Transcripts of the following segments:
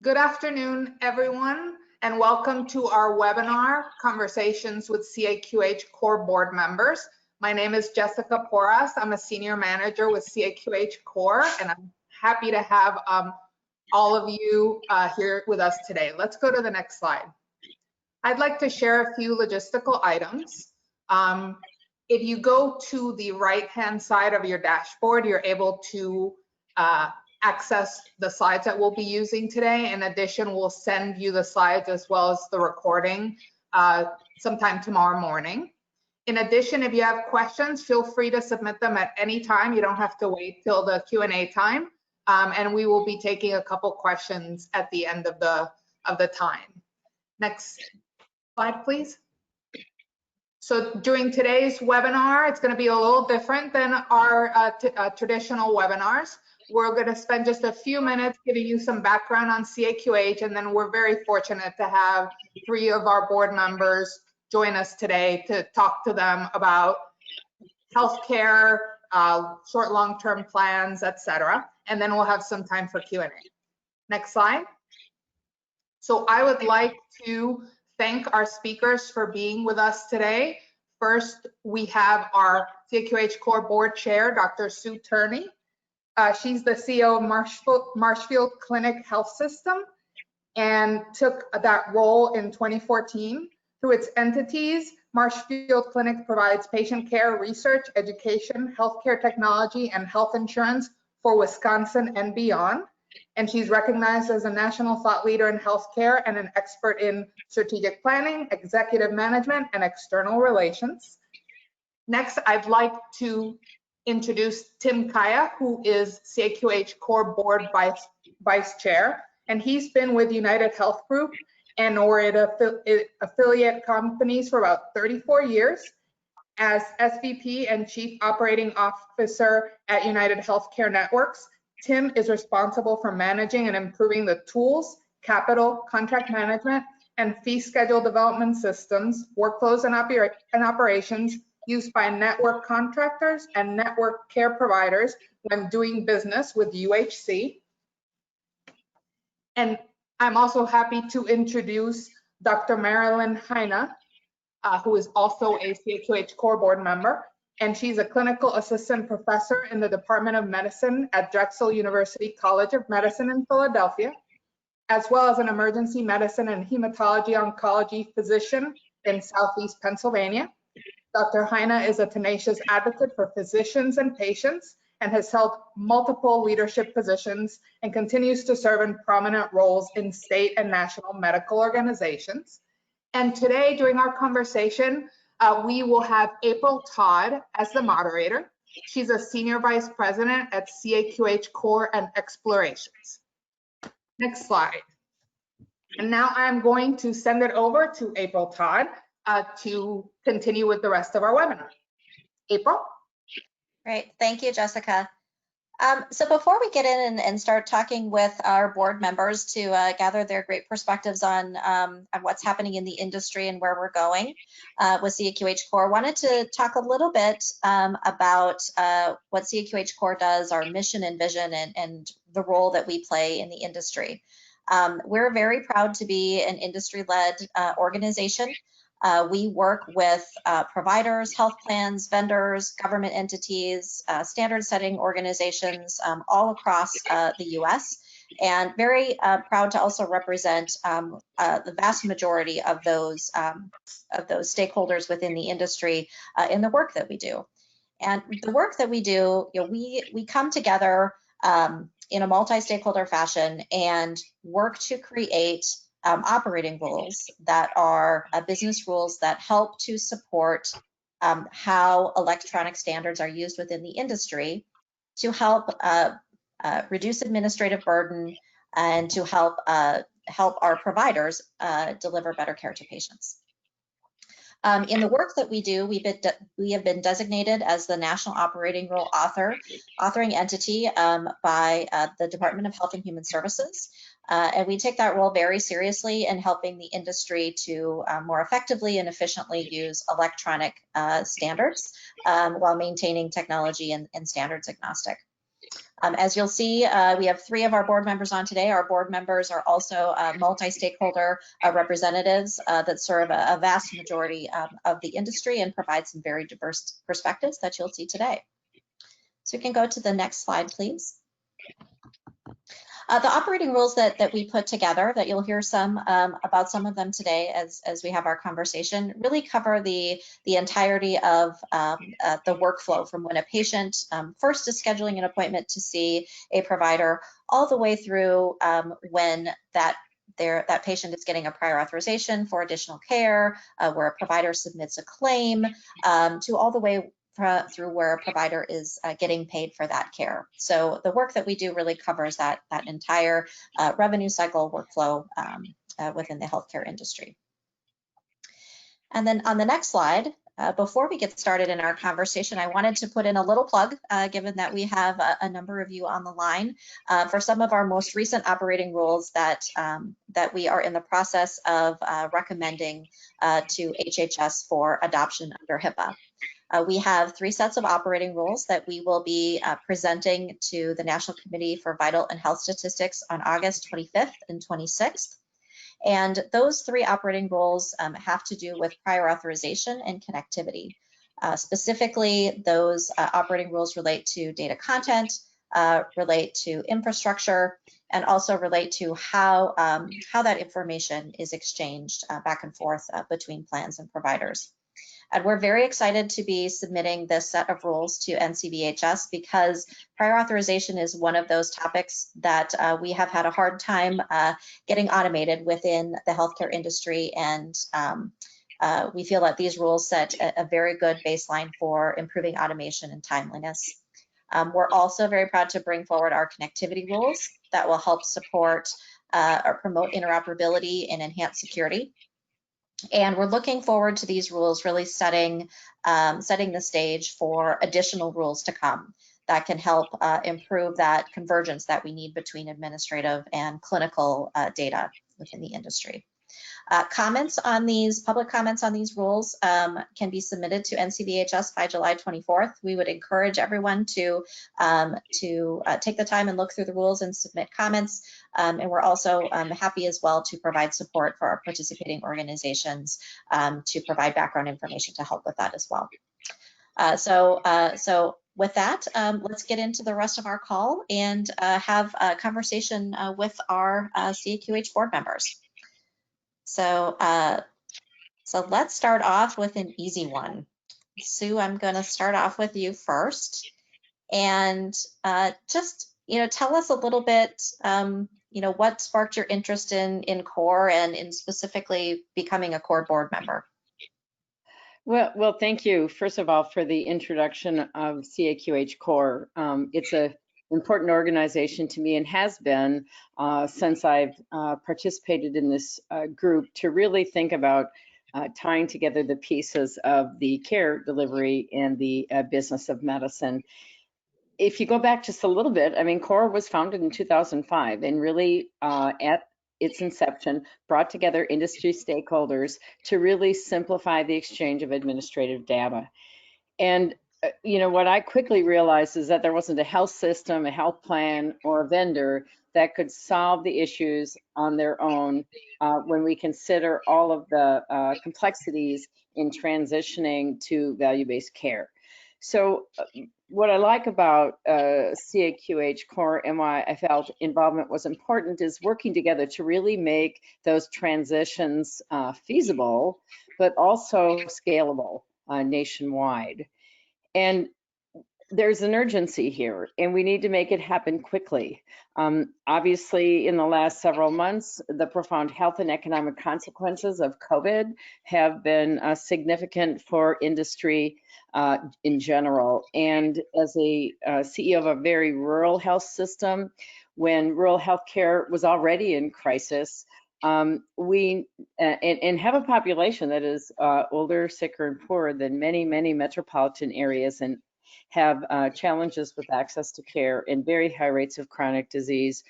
Good afternoon, everyone, and welcome to our webinar, Conversations with CAQH CORE Board Members. My name is Jessica Porras. I'm a Senior Manager with CAQH CORE, and I'm happy to have all of you here with us today. Let's go to the next slide. I'd like to share a few logistical items. If you go to the right-hand side of your dashboard, you're able to access the slides that we'll be using today. In addition, we'll send you the slides as well as the recording sometime tomorrow morning. In addition, if you have questions, feel free to submit them at any time. You don't have to wait till the Q&A time, and we will be taking a couple questions at the end of the time. Next slide, please. So during today's webinar, it's going to be a little different than our traditional webinars. We're going to spend just a few minutes giving you some background on CAQH, and then we're very fortunate to have 3 of our board members join us today to talk to them about healthcare, short, long-term plans, etc. And then we'll have some time for Q&A. Next slide. So I would like to thank our speakers for being with us today. First, we have our CAQH CORE Board Chair, Dr. Sue Turney. She's the CEO of Marshfield Clinic Health System and took that role in 2014. Through its entities, Marshfield Clinic provides patient care, research, education, healthcare technology, and health insurance for Wisconsin and beyond. And she's recognized as a national thought leader in healthcare and an expert in strategic planning, executive management, and external relations. Next, I'd like to introduce Tim Kaia, who is CAQH CORE Board Vice Chair, and he's been with UnitedHealth Group and or affiliate companies for about 34 years. As SVP and Chief Operating Officer at UnitedHealthcare Networks, Tim is responsible for managing and improving the tools, capital, contract management, and fee schedule development systems, workflows, and operations used by network contractors and network care providers when doing business with UHC. And I'm also happy to introduce Dr. Marilyn Heine, who is also a CAQH CORE Board member, and she's a clinical assistant professor in the Department of Medicine at Drexel University College of Medicine in Philadelphia, as well as an emergency medicine and hematology oncology physician in Southeast Pennsylvania. Dr. Heine is a tenacious advocate for physicians and patients and has held multiple leadership positions and continues to serve in prominent roles in state and national medical organizations. And today, during our conversation, we will have April Todd as the moderator. She's a Senior Vice President at CAQH CORE and Explorations. Next slide. And now I'm going to send it over to April Todd to continue with the rest of our webinar. April? Great, thank you, Jessica. So before we get in and start talking with our board members to gather their great perspectives on what's happening in the industry and where we're going with CAQH CORE, wanted to talk a little bit about what CAQH CORE does, our mission and vision, and the role that we play in the industry. We're very proud to be an industry-led organization. We work with providers, health plans, vendors, government entities, standard-setting organizations all across the U.S., and very proud to also represent the vast majority of those stakeholders within the industry in the work that we do. And the work that we do, we come together in a multi-stakeholder fashion and work to create operating rules that are business rules that help to support how electronic standards are used within the industry to help reduce administrative burden and to help our providers deliver better care to patients. In the work that we do, we have been designated as the National Operating Rule authoring entity by the Department of Health and Human Services. And we take that role very seriously in helping the industry to more effectively and efficiently use electronic standards while maintaining technology and standards agnostic. As you'll see, we have 3 of our board members on today. Our board members are also multi-stakeholder representatives that serve a vast majority of the industry and provide some very diverse perspectives that you'll see today. So we can go to the next slide, please. The operating rules that we put together, that you'll hear some about some of them today as we have our conversation, really cover the entirety of the workflow from when a patient first is scheduling an appointment to see a provider, all the way through when that patient is getting a prior authorization for additional care, where a provider submits a claim, to all the way through where a provider is getting paid for that care. So the work that we do really covers that entire revenue cycle workflow within the healthcare industry. And then on the next slide, before we get started in our conversation, I wanted to put in a little plug, given that we have a number of you on the line, for some of our most recent operating rules that we are in the process of recommending to HHS for adoption under HIPAA. We have 3 sets of operating rules that we will be presenting to the National Committee for Vital and Health Statistics on August 25th and 26th. And those 3 operating rules have to do with prior authorization and connectivity. Specifically, those operating rules relate to data content, relate to infrastructure, and also relate to how that information is exchanged back and forth between plans and providers. And we're very excited to be submitting this set of rules to NCVHS because prior authorization is one of those topics that we have had a hard time getting automated within the healthcare industry. And we feel that these rules set a very good baseline for improving automation and timeliness. We're also very proud to bring forward our connectivity rules that will help support or promote interoperability and enhance security. And we're looking forward to these rules really setting the stage for additional rules to come that can help improve that convergence that we need between administrative and clinical data within the industry. Public comments on these rules can be submitted to NCVHS by July 24th. We would encourage everyone to take the time and look through the rules and submit comments. And we're also happy as well to provide support for our participating organizations to provide background information to help with that as well. So with that, let's get into the rest of our call and have a conversation with our CAQH board members. So let's start off with an easy one. Sue, I'm going to start off with you first, and just tell us a little bit, what sparked your interest in CORE and in specifically becoming a CORE board member. Well, thank you, first of all, for the introduction of CAQH CORE. It's an important organization to me and has been since I've participated in this group to really think about tying together the pieces of the care delivery and the business of medicine. If you go back just a little bit, I mean, CORE was founded in 2005 and really at its inception brought together industry stakeholders to really simplify the exchange of administrative data. And what I quickly realized is that there wasn't a health system, a health plan, or a vendor that could solve the issues on their own when we consider all of the complexities in transitioning to value-based care. So what I like about CAQH CORE and why I felt involvement was important is working together to really make those transitions feasible, but also scalable nationwide. And there's an urgency here, and we need to make it happen quickly. Obviously, in the last several months, the profound health and economic consequences of COVID have been significant for industry in general. And as a CEO of a very rural health system, when rural health care was already in crisis, we have a population that is older, sicker, and poorer than many metropolitan areas, and have challenges with access to care and very high rates of chronic disease.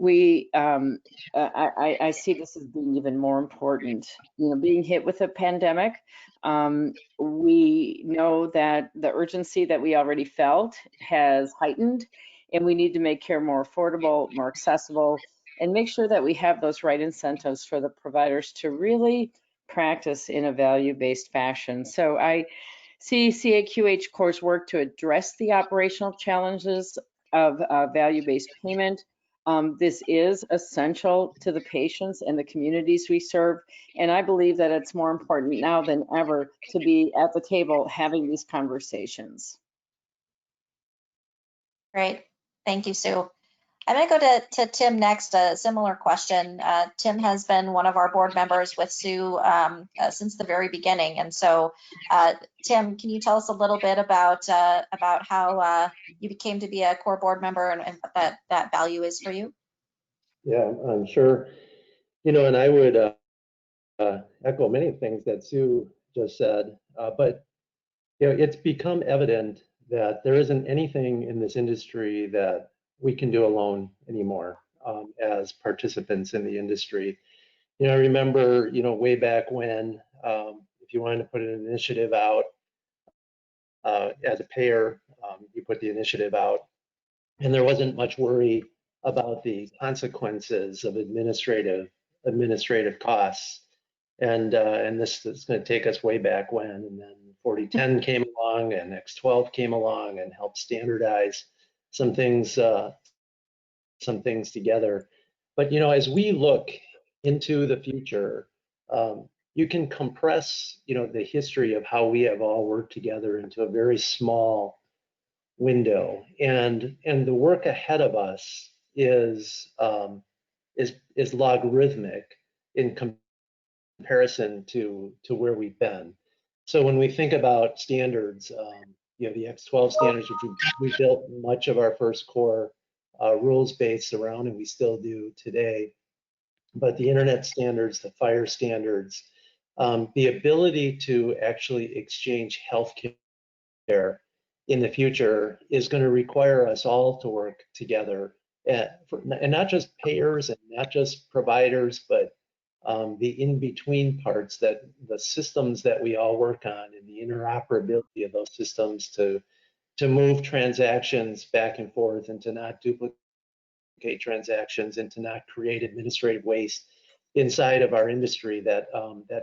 I see this as being even more important. Being hit with a pandemic, we know that the urgency that we already felt has heightened, and we need to make care more affordable, more accessible, and make sure that we have those right incentives for the providers to really practice in a value-based fashion. So I see CAQH CORE's work to address the operational challenges of value-based payment. This is essential to the patients and the communities we serve, and I believe that it's more important now than ever to be at the table having these conversations. Great, thank you, Sue. I'm going to go to Tim next, a similar question. Tim has been one of our board members with Sue since the very beginning. And so, Tim, can you tell us a little bit about how you came to be a core board member and what that value is for you? Yeah, I'm sure. You know, and I would echo many things that Sue just said, but you know, it's become evident that there isn't anything in this industry that we can do alone anymore as participants in the industry. You know, I remember, you know, way back when, if you wanted to put an initiative out as a payer, you put the initiative out, and there wasn't much worry about the consequences of administrative costs. And this is going to take us way back when, and then 4010 came along, and X12 came along and helped standardize some things together. But you know, as we look into the future, you can compress, you know, the history of how we have all worked together into a very small window, and the work ahead of us is logarithmic in comparison to where we've been. So when we think about standards, you know, the X12 standards, which we built much of our first core rules based around, and we still do today. But the internet standards, the fire standards, the ability to actually exchange healthcare in the future is going to require us all to work together, and not just payers and not just providers, but the in-between parts, that the systems that we all work on and the interoperability of those systems to move transactions back and forth and to not duplicate transactions and to not create administrative waste inside of our industry that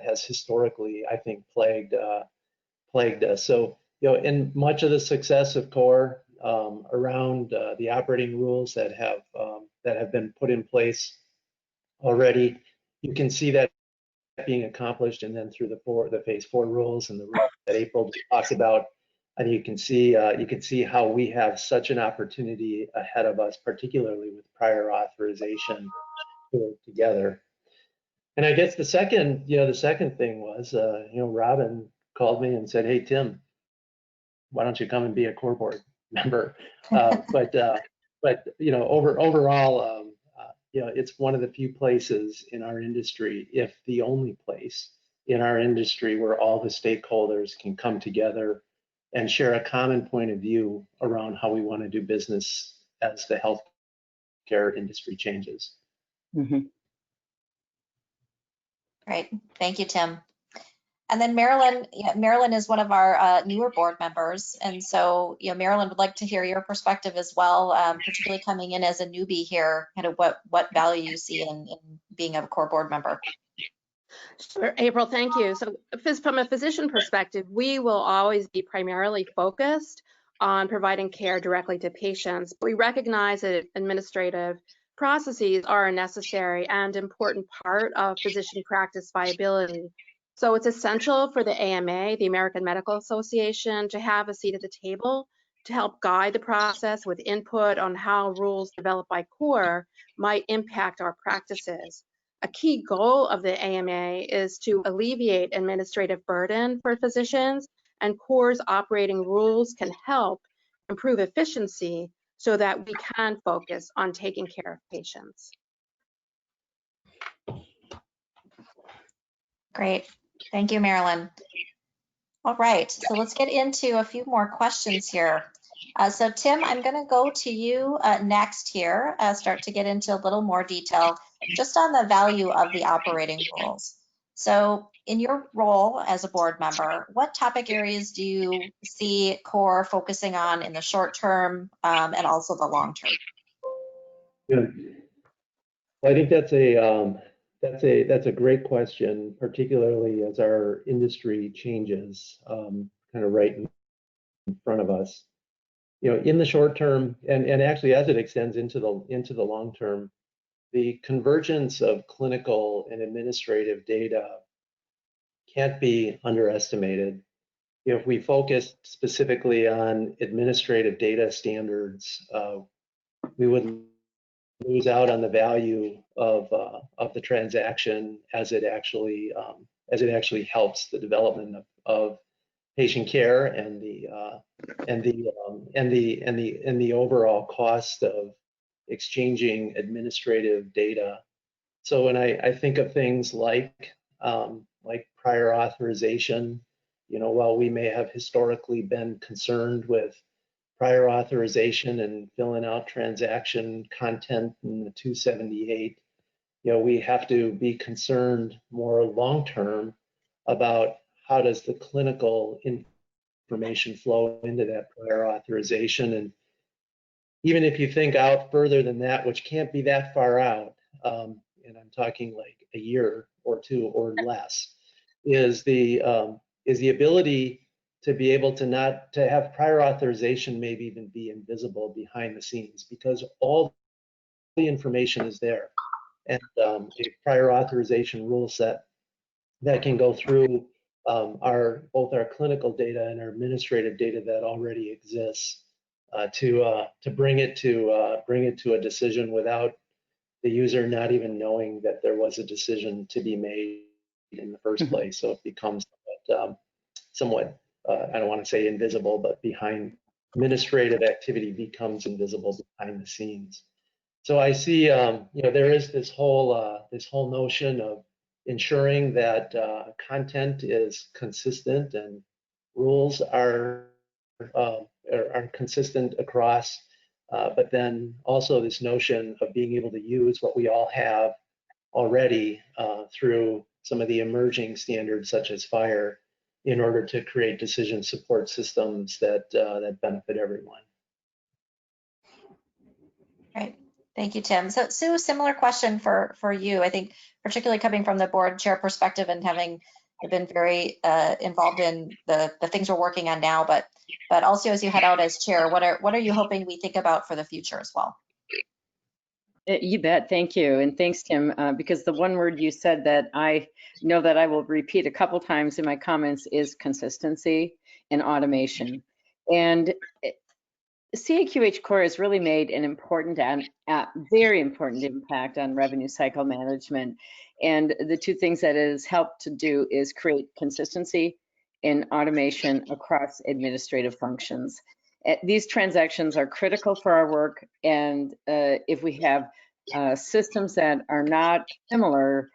has historically, I think, plagued us. So, you know, and much of the success of CORE around the operating rules that have been put in place already, you can see that being accomplished, and then through the phase 4 rules and the rules that April talks about, and you can see how we have such an opportunity ahead of us, particularly with prior authorization to work together. And I guess the second thing was, you know, Robin called me and said, "Hey, Tim, why don't you come and be a core board member?" But you know, overall, you know, it's one of the few places in our industry, if the only place in our industry, where all the stakeholders can come together and share a common point of view around how we want to do business as the healthcare industry changes. Mm-hmm. Great, thank you, Tim. And then Marilyn, Marilyn is one of our newer board members, and so, you know, Marilyn, would like to hear your perspective as well, particularly coming in as a newbie here, kind of what value you see in being a core board member. Sure, April, thank you. So from a physician perspective, we will always be primarily focused on providing care directly to patients. But we recognize that administrative processes are a necessary and important part of physician practice viability. So it's essential for the AMA, the American Medical Association, to have a seat at the table to help guide the process with input on how rules developed by CORE might impact our practices. A key goal of the AMA is to alleviate administrative burden for physicians, and CORE's operating rules can help improve efficiency so that we can focus on taking care of patients. Great, thank you, Marilyn. All right, so let's get into a few more questions here. So Tim, I'm going to go to you next here, start to get into a little more detail just on the value of the operating rules. So In your role as a board member, what topic areas do you see CORE focusing on in the short term and also the long term? Yeah. I think that's a great question, particularly as our industry changes kind of right in front of us. In the short term, and actually as it extends into the long term, the convergence of clinical and administrative data can't be underestimated. If we focus specifically on administrative data standards, we would lose out on the value of the transaction as it actually helps the development of patient care and the overall cost of exchanging administrative data. So when I think of things like prior authorization, while we may have historically been concerned with prior authorization and filling out transaction content in the 278, we have to be concerned more long-term about how does the clinical information flow into that prior authorization. And even if you think out further than that, which can't be that far out, and I'm talking like a year or two or less, is the ability to be able to have prior authorization maybe even be invisible behind the scenes, because all the information is there. And a prior authorization rule set that can go through both our clinical data and our administrative data that already exists to bring it to a decision without the user not even knowing that there was a decision to be made in the first place. So it becomes somewhat I don't want to say invisible, but behind administrative activity becomes invisible behind the scenes. So I see, there is this whole notion of ensuring that content is consistent and rules are consistent across, but then also this notion of being able to use what we all have already through some of the emerging standards such as FHIR in order to create decision support systems that benefit everyone. Right. Thank you, Tim. So Sue, similar question for you. I think particularly coming from the board chair perspective and having been very involved in the things we're working on now, but also as you head out as chair, what are you hoping we think about for the future as well? You bet. Thank you. And thanks, Tim, because the one word you said that I know that I will repeat a couple times in my comments is consistency and automation. And CAQH CORE has really made an important and very important impact on revenue cycle management. And the two things that it has helped to do is create consistency and automation across administrative functions. These transactions are critical for our work, and if we have systems that are not similar,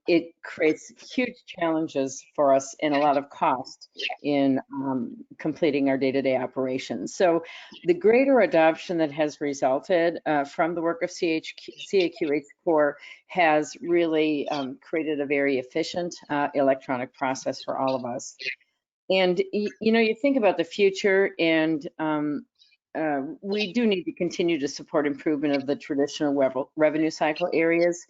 it creates huge challenges for us and a lot of cost in completing our day-to-day operations. So the greater adoption that has resulted from the work of CAQH CORE has really created a very efficient electronic process for all of us. And you think about the future, and we do need to continue to support improvement of the traditional revenue cycle areas.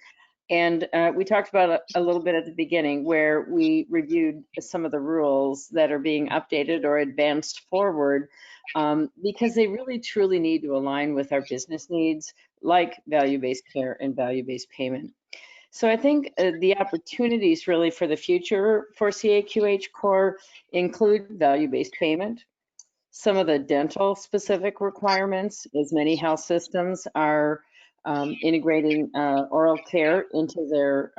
And we talked about it a little bit at the beginning, where we reviewed some of the rules that are being updated or advanced forward because they really truly need to align with our business needs, like value-based care and value-based payment. So I think the opportunities really for the future for CAQH CORE include value-based payment, some of the dental specific requirements, as many health systems are integrating oral care into their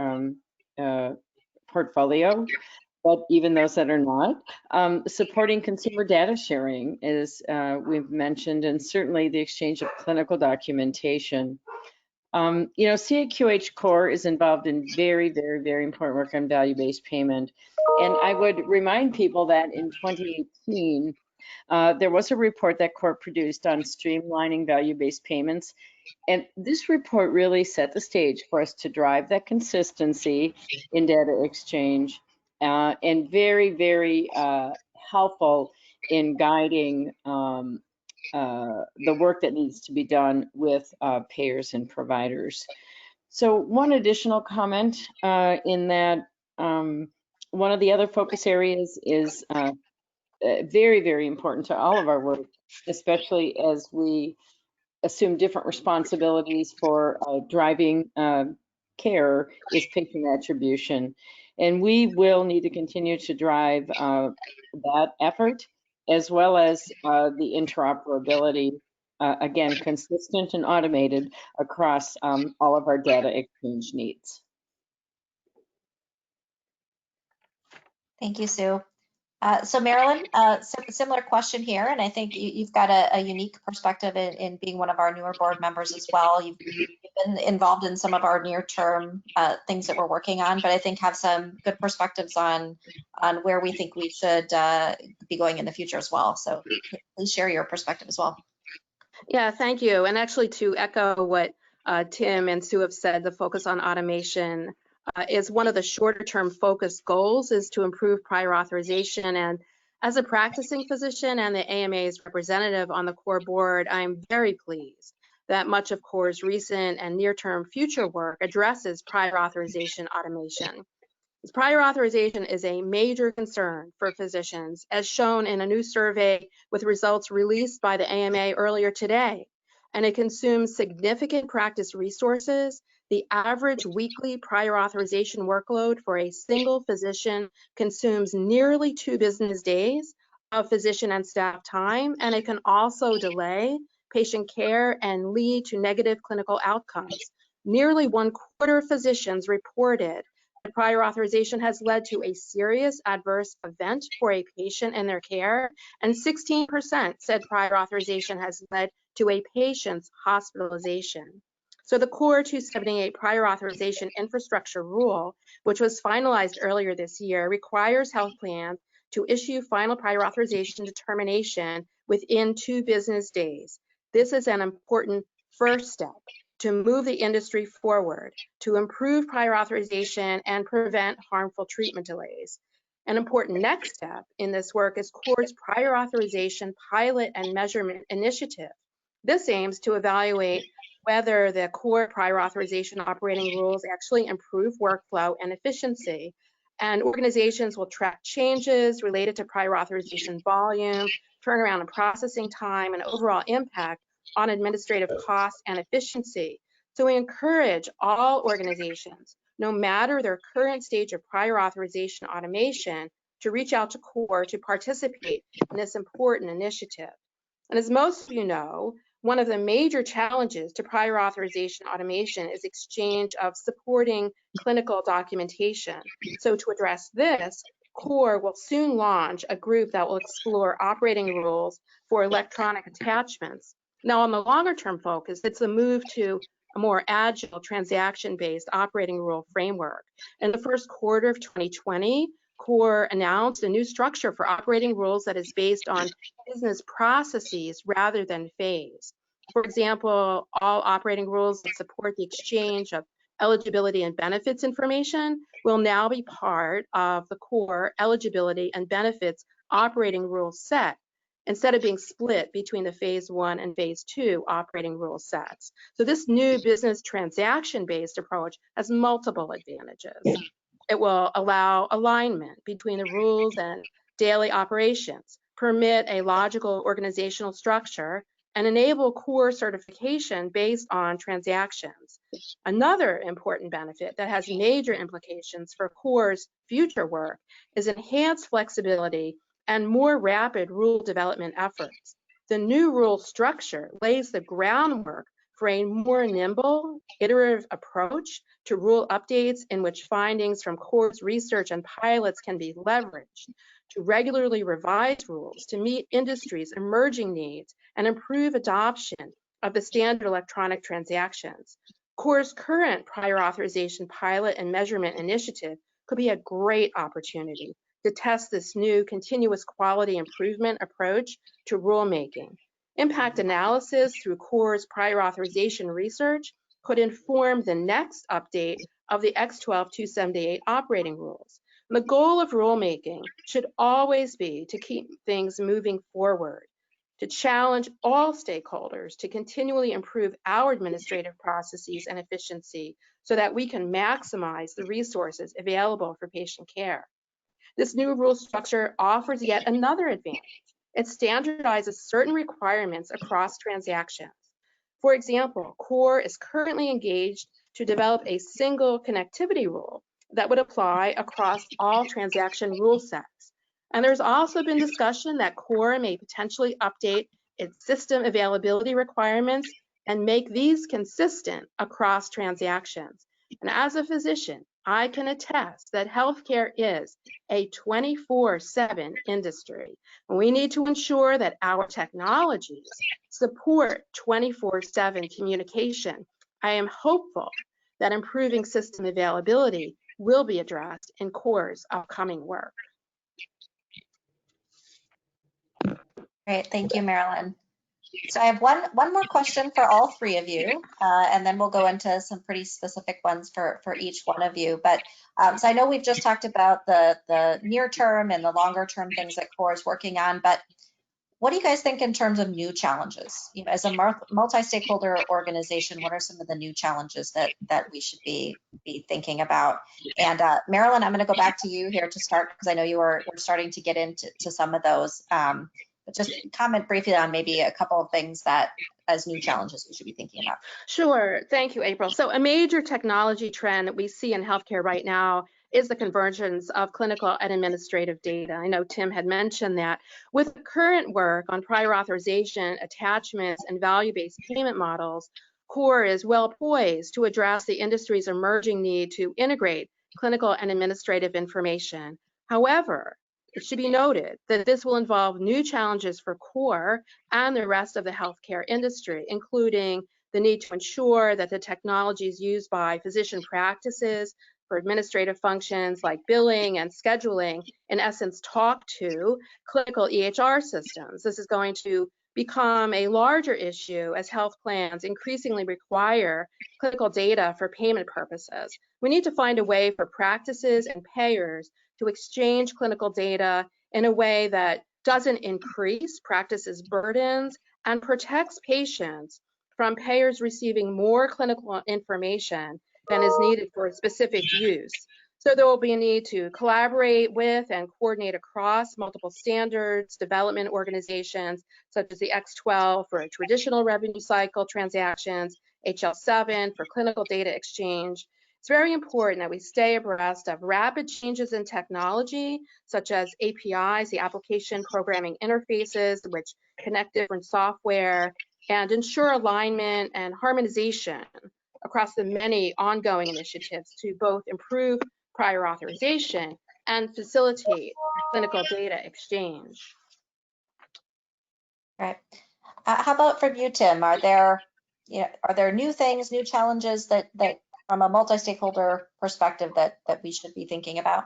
portfolio, but even those that are not, supporting consumer data sharing, as we've mentioned, and certainly the exchange of clinical documentation. CAQH CORE is involved in very, very, very important work on value-based payment. And I would remind people that in 2018, there was a report that CORE produced on streamlining value-based payments. And this report really set the stage for us to drive that consistency in data exchange and very, very helpful in guiding the work that needs to be done with payers and providers. So one additional comment in that one of the other focus areas is very, very important to all of our work, especially as we assume different responsibilities for driving care, is patient attribution. And we will need to continue to drive that effort, as well as the interoperability, again, consistent and automated across all of our data exchange needs. Thank you, Sue. So Marilyn, similar question here, and I think you've got a unique perspective in being one of our newer board members as well. You've been involved in some of our near-term things that we're working on, but I think have some good perspectives on where we think we should be going in the future as well. So please share your perspective as well. Yeah, thank you. And actually, to echo what Tim and Sue have said, the focus on automation is one of the shorter term focus goals, is to improve prior authorization. And as a practicing physician and the AMA's representative on the CORE board, I'm very pleased that much of CORE's recent and near-term future work addresses prior authorization automation. Prior authorization is a major concern for physicians, as shown in a new survey with results released by the AMA earlier today, and it consumes significant practice resources. The average weekly prior authorization workload for a single physician consumes nearly 2 business days of physician and staff time, and it can also delay patient care and lead to negative clinical outcomes. Nearly 1/4 of physicians reported that prior authorization has led to a serious adverse event for a patient and their care, and 16% said prior authorization has led to a patient's hospitalization. So the CORE 278 prior authorization infrastructure rule, which was finalized earlier this year, requires health plans to issue final prior authorization determination within 2 business days. This is an important first step to move the industry forward, to improve prior authorization and prevent harmful treatment delays. An important next step in this work is CORE's prior authorization pilot and measurement initiative. This aims to evaluate whether the CORE prior authorization operating rules actually improve workflow and efficiency. And organizations will track changes related to prior authorization volume, turnaround and processing time, and overall impact on administrative costs and efficiency. So we encourage all organizations, no matter their current stage of prior authorization automation, to reach out to CORE to participate in this important initiative. And as most of you know, one of the major challenges to prior authorization automation is exchange of supporting clinical documentation. So to address this, CORE will soon launch a group that will explore operating rules for electronic attachments. Now, on the longer term focus, it's a move to a more agile transaction-based operating rule framework. In the first quarter of 2020, CORE announced a new structure for operating rules that is based on business processes rather than phase. For example, all operating rules that support the exchange of eligibility and benefits information will now be part of the CORE eligibility and benefits operating rule set, instead of being split between the phase 1 and phase 2 operating rule sets. So this new business transaction-based approach has multiple advantages. It will allow alignment between the rules and daily operations, permit a logical organizational structure, and enable CORE certification based on transactions. Another important benefit that has major implications for CORE's future work is enhanced flexibility and more rapid rule development efforts. The new rule structure lays the groundwork for a more nimble, iterative approach to rule updates, in which findings from CORE's research and pilots can be leveraged to regularly revise rules to meet industry's emerging needs and improve adoption of the standard electronic transactions. CORE's current prior authorization pilot and measurement initiative could be a great opportunity to test this new continuous quality improvement approach to rulemaking. Impact analysis through CORE's prior authorization research could inform the next update of the X12 278 operating rules. The goal of rulemaking should always be to keep things moving forward, to challenge all stakeholders to continually improve our administrative processes and efficiency so that we can maximize the resources available for patient care. This new rule structure offers yet another advantage. It standardizes certain requirements across transactions. For example, CORE is currently engaged to develop a single connectivity rule that would apply across all transaction rule sets. And there's also been discussion that CORE may potentially update its system availability requirements and make these consistent across transactions. And as a physician, I can attest that healthcare is a 24/7 industry. And we need to ensure that our technologies support 24/7 communication. I am hopeful that improving system availability will be addressed in CORE's upcoming work. Great, thank you, Marilyn. So I have one more question for all three of you, and then we'll go into some pretty specific ones for each one of you. But so I know we've just talked about the near term and the longer term things that CORE is working on, but what do you guys think in terms of new challenges? You know, as a multi-stakeholder organization, what are some of the new challenges that we should be thinking about? And Marilyn, I'm going to go back to you here to start because I know we're starting to get into some of those. But just comment briefly on maybe a couple of things that as new challenges we should be thinking about. Sure, thank you, April. So a major technology trend that we see in healthcare right now is the convergence of clinical and administrative data. I know Tim had mentioned that. With the current work on prior authorization, attachments, and value-based payment models, CORE is well poised to address the industry's emerging need to integrate clinical and administrative information. However, it should be noted that this will involve new challenges for CORE and the rest of the healthcare industry, including the need to ensure that the technologies used by physician practices for administrative functions like billing and scheduling, in essence, talk to clinical EHR systems. This is going to become a larger issue as health plans increasingly require clinical data for payment purposes. We need to find a way for practices and payers to exchange clinical data in a way that doesn't increase practices' burdens and protects patients from payers receiving more clinical information than is needed for specific use. So there will be a need to collaborate with and coordinate across multiple standards, development organizations, such as the X12 for traditional revenue cycle transactions, HL7 for clinical data exchange. It's very important that we stay abreast of rapid changes in technology, such as APIs, the application programming interfaces, which connect different software, and ensure alignment and harmonization across the many ongoing initiatives to both improve prior authorization and facilitate clinical data exchange. Right. How about from you, Tim? Are there new things, new challenges that from a multi-stakeholder perspective that we should be thinking about?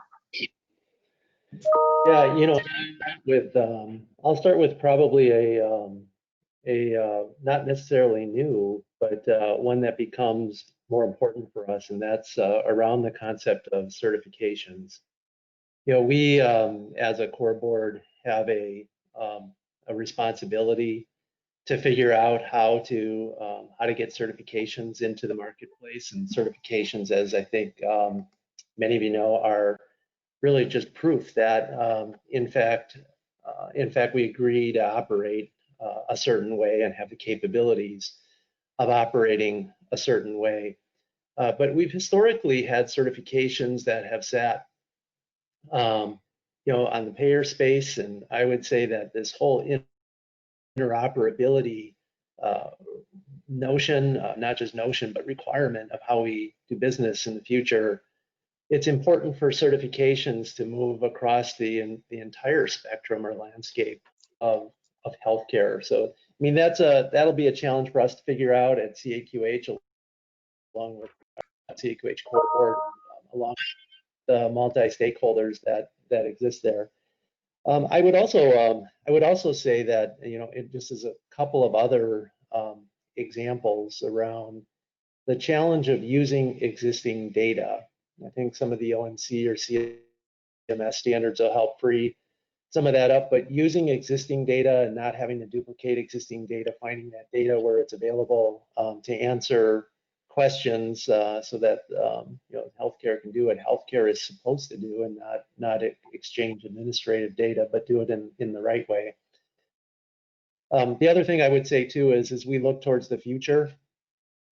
Yeah, you know, I'll start with probably a not necessarily new, but one that becomes more important for us, and that's around the concept of certifications. You know, we as a core board have a responsibility to figure out how to get certifications into the marketplace. And certifications, as I think many of you know, are really just proof that in fact we agree to operate a certain way and have the capabilities of operating a certain way. But we've historically had certifications that have sat on the payer space, and I would say that this whole interoperability notion, not just notion, but requirement of how we do business in the future, it's important for certifications to move across the entire spectrum or landscape of healthcare. So, I mean, that'll be a challenge for us to figure out at CAQH, along with CAQH CORE Board, along with the multi-stakeholders that exist there. I would also say that, you know, it just is a couple of other examples around the challenge of using existing data. I think some of the ONC or CMS standards will help free some of that up, but using existing data and not having to duplicate existing data, finding that data where it's available to answer questions so that healthcare can do what healthcare is supposed to do and not exchange administrative data, but do it in the right way. The other thing I would say too is as we look towards the future,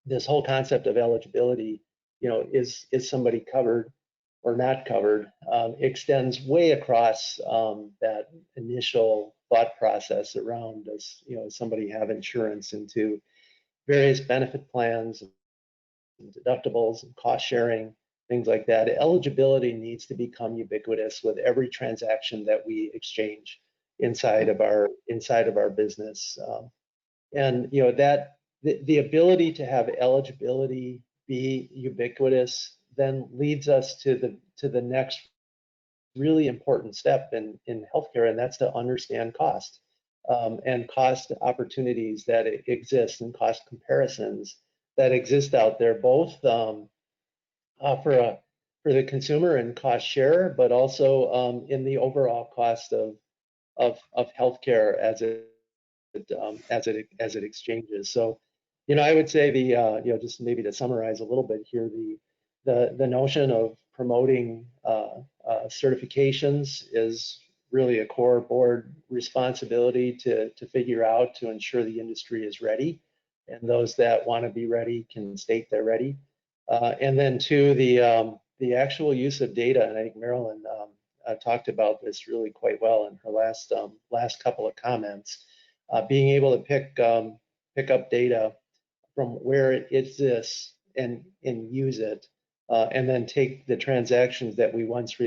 this whole concept of eligibility, is somebody covered or not covered, extends way across that initial thought process around does somebody have insurance into various benefit plans and deductibles and cost sharing, things like that. Eligibility needs to become ubiquitous with every transaction that we exchange inside of our business, and that the ability to have eligibility be ubiquitous then leads us to the next really important step in healthcare, and that's to understand cost and cost opportunities that exist and cost comparisons that exist out there, both for the consumer and cost share, but also in the overall cost of healthcare as it exchanges. So, I would say just maybe to summarize a little bit here, the notion of promoting certifications is really a core board responsibility to figure out to ensure the industry is ready, and those that want to be ready can state they're ready. And then two, the actual use of data, and I think Marilyn talked about this really quite well in her last couple of comments. Being able to pick up data from where it exists and use it, and then take the transactions that we once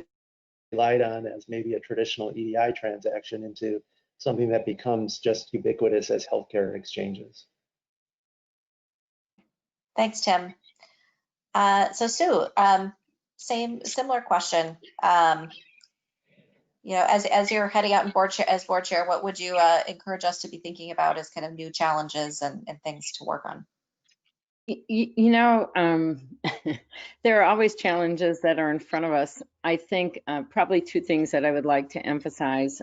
relied on as maybe a traditional EDI transaction into something that becomes just ubiquitous as healthcare exchanges. Thanks, Tim. So Sue, similar question. As you're heading out as board chair, what would you encourage us to be thinking about as kind of new challenges and things to work on? There are always challenges that are in front of us. I think probably two things that I would like to emphasize,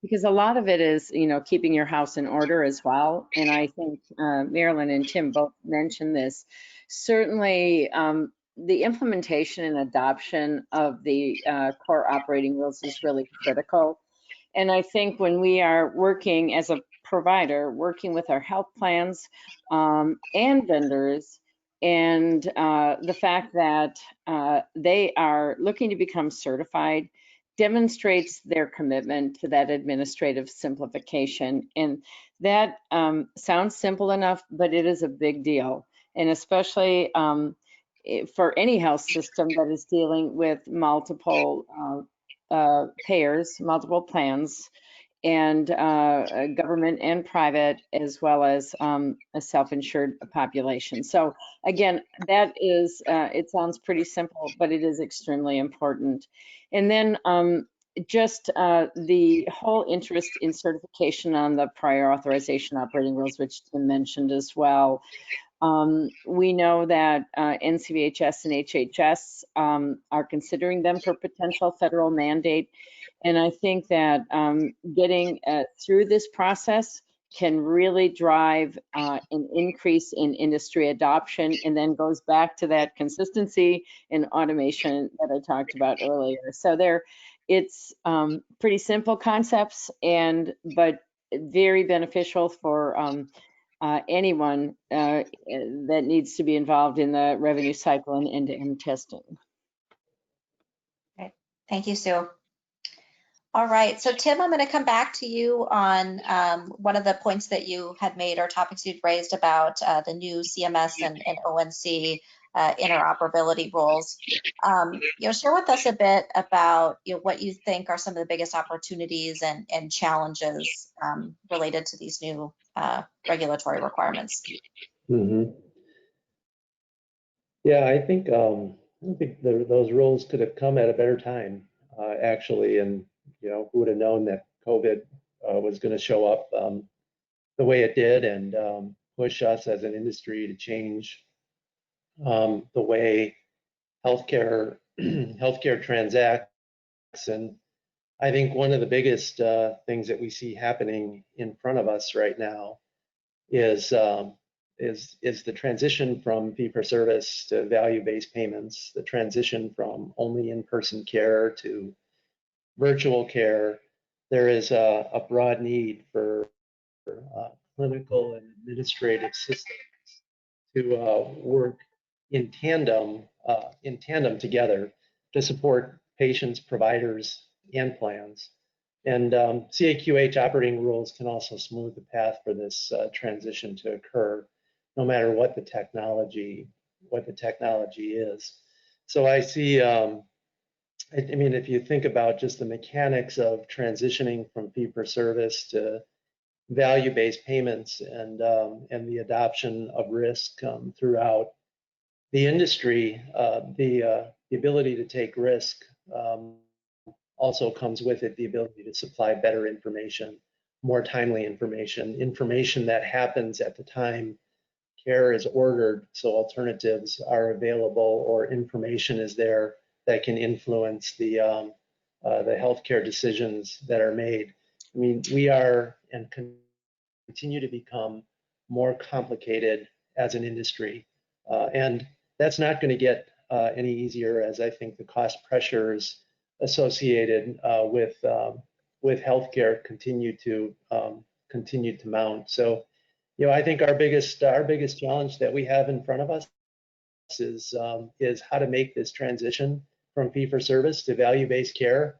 because a lot of it is, keeping your house in order as well. And I think Marilyn and Tim both mentioned this. Certainly, the implementation and adoption of the core operating rules is really critical. And I think when we are working as a provider, working with our health plans and vendors, and the fact that they are looking to become certified demonstrates their commitment to that administrative simplification. And that sounds simple enough, but it is a big deal. And especially for any health system that is dealing with multiple payers, multiple plans, and government and private, as well as a self-insured population. So again, that is, it sounds pretty simple, but it is extremely important. And then just the whole interest in certification on the prior authorization operating rules, which Tim mentioned as well. We know that NCVHS and HHS are considering them for potential federal mandate. And I think that getting through this process can really drive an increase in industry adoption, and then goes back to that consistency and automation that I talked about earlier. So it's pretty simple concepts, but very beneficial for anyone that needs to be involved in the revenue cycle and end-to-end testing. Okay. Thank you, Sue. All right, so Tim, I'm going to come back to you on one of the points that you had made, or topics you'd raised about the new CMS and ONC interoperability rules. Share with us a bit about what you think are some of the biggest opportunities and challenges related to these new regulatory requirements. Mm-hmm. Yeah, I think those rules could have come at a better time, actually, and who would have known that COVID was going to show up the way it did, and push us as an industry to change the way healthcare transacts And I think one of the biggest things that we see happening in front of us right now is the transition from fee-for-service to value-based payments, the transition from only in-person care to virtual care. There is a broad need for clinical and administrative systems to work in tandem together to support patients, providers, and plans. And CAQH operating rules can also smooth the path for this transition to occur, no matter what the technology is. So I see, I mean, if you think about just the mechanics of transitioning from fee-for-service to value-based payments and the adoption of risk throughout the industry, the ability to take risk also comes with it the ability to supply better information, more timely information that happens at the time care is ordered, so alternatives are available or information is there that can influence the healthcare decisions that are made. I mean, we are and continue to become more complicated as an industry, and that's not going to get any easier, as I think the cost pressures associated with healthcare continue to mount. So, you know, I think our biggest challenge that we have in front of us is how to make this transition from fee-for-service to value-based care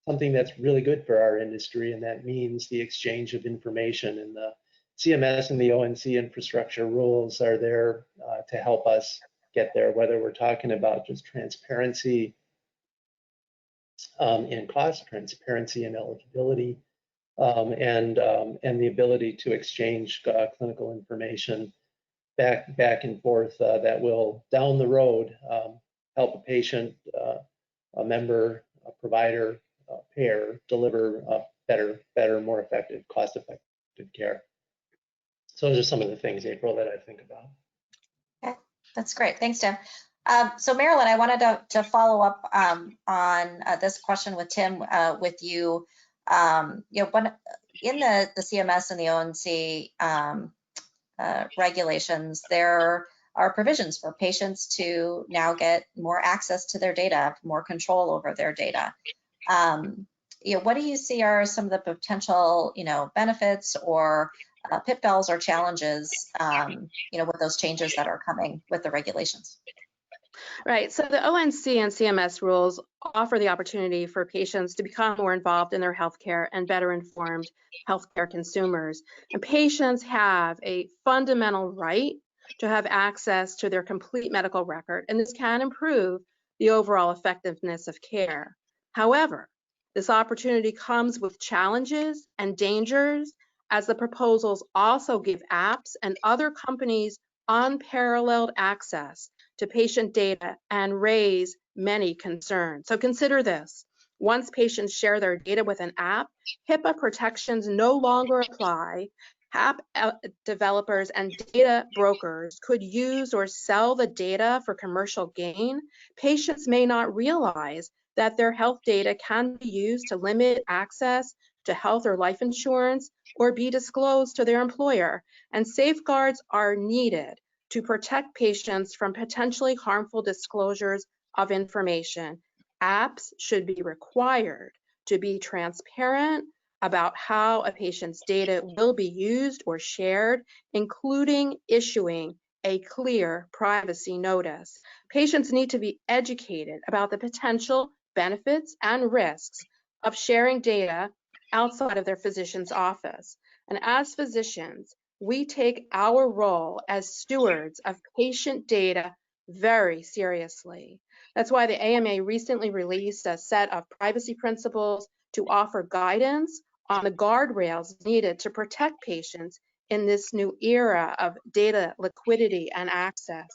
something that's really good for our industry, and that means the exchange of information. And the CMS and the ONC infrastructure rules are there to help us get there, whether we're talking about just transparency in cost, transparency in eligibility, and the ability to exchange clinical information back and forth that will down the road help a patient, a member, a provider, a payer deliver better, more effective, cost-effective care. So those are some of the things, April, that I think about. Okay, that's great. Thanks, Tim. So Marilyn, I wanted to follow up on this question with Tim, with you. You know, when in the CMS and the ONC regulations, there are provisions for patients to now get more access to their data, more control over their data. You know, what do you see are some of the potential, you know, benefits or pitfalls or challenges, you know, with those changes that are coming with the regulations? Right, so the ONC and CMS rules offer the opportunity for patients to become more involved in their healthcare and better informed healthcare consumers. And patients have a fundamental right to have access to their complete medical record, and this can improve the overall effectiveness of care. However, this opportunity comes with challenges and dangers, as the proposals also give apps and other companies unparalleled access to patient data and raise many concerns. So consider this. Once patients share their data with an app, HIPAA protections no longer apply. App developers and data brokers could use or sell the data for commercial gain. Patients may not realize that their health data can be used to limit access to health or life insurance or be disclosed to their employer. And safeguards are needed to protect patients from potentially harmful disclosures of information. Apps should be required to be transparent about how a patient's data will be used or shared, including issuing a clear privacy notice. Patients need to be educated about the potential benefits and risks of sharing data outside of their physician's office. And as physicians, we take our role as stewards of patient data very seriously. That's why the AMA recently released a set of privacy principles to offer guidance on the guardrails needed to protect patients in this new era of data liquidity and access.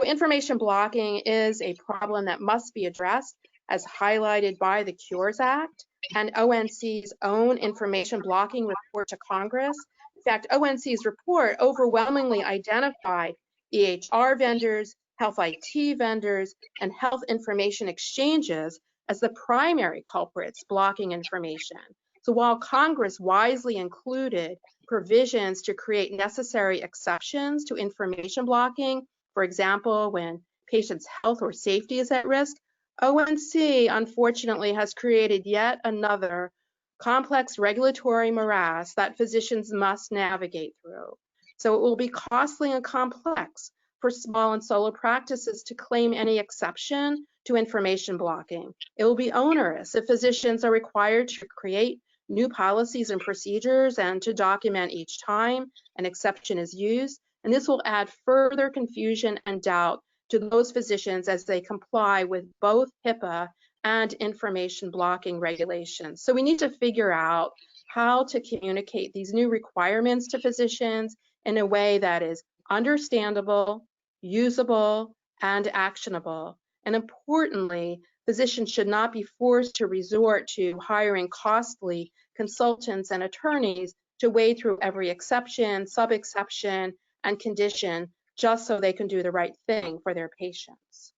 So information blocking is a problem that must be addressed, as highlighted by the Cures Act and ONC's own information blocking report to Congress. In fact, ONC's report overwhelmingly identified EHR vendors, health IT vendors, and health information exchanges as the primary culprits blocking information. So while Congress wisely included provisions to create necessary exceptions to information blocking, for example, when patients' health or safety is at risk, ONC unfortunately has created yet another complex regulatory morass that physicians must navigate through. So it will be costly and complex for small and solo practices to claim any exception to information blocking. It will be onerous if physicians are required to create new policies and procedures and to document each time an exception is used. And this will add further confusion and doubt to those physicians as they comply with both HIPAA and information blocking regulations. So we need to figure out how to communicate these new requirements to physicians in a way that is understandable, usable, and actionable. And importantly, physicians should not be forced to resort to hiring costly consultants and attorneys to wade through every exception, sub-exception, and condition just so they can do the right thing for their patients.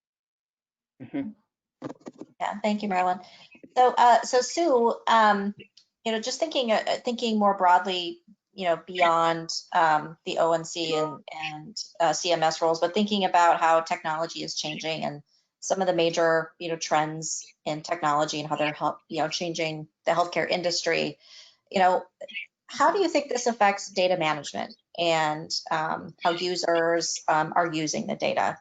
Mhm. Yeah, thank you, Marilyn. So Sue, just thinking more broadly, beyond the ONC and CMS roles, but thinking about how technology is changing and some of the major, trends in technology and how they're changing the healthcare industry. How do you think this affects data management and how users are using the data?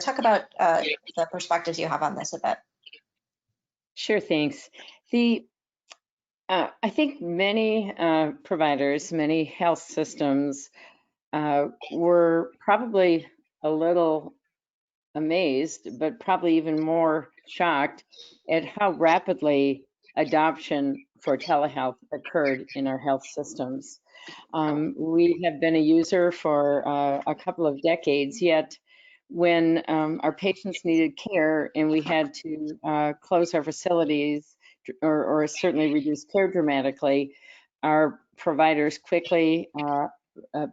Talk about the perspectives you have on this a bit. Sure, thanks. I think many providers, many health systems were probably a little amazed, but probably even more shocked at how rapidly adoption for telehealth occurred in our health systems. We have been a user for a couple of decades, yet when our patients needed care and we had to close our facilities or certainly reduce care dramatically, our providers quickly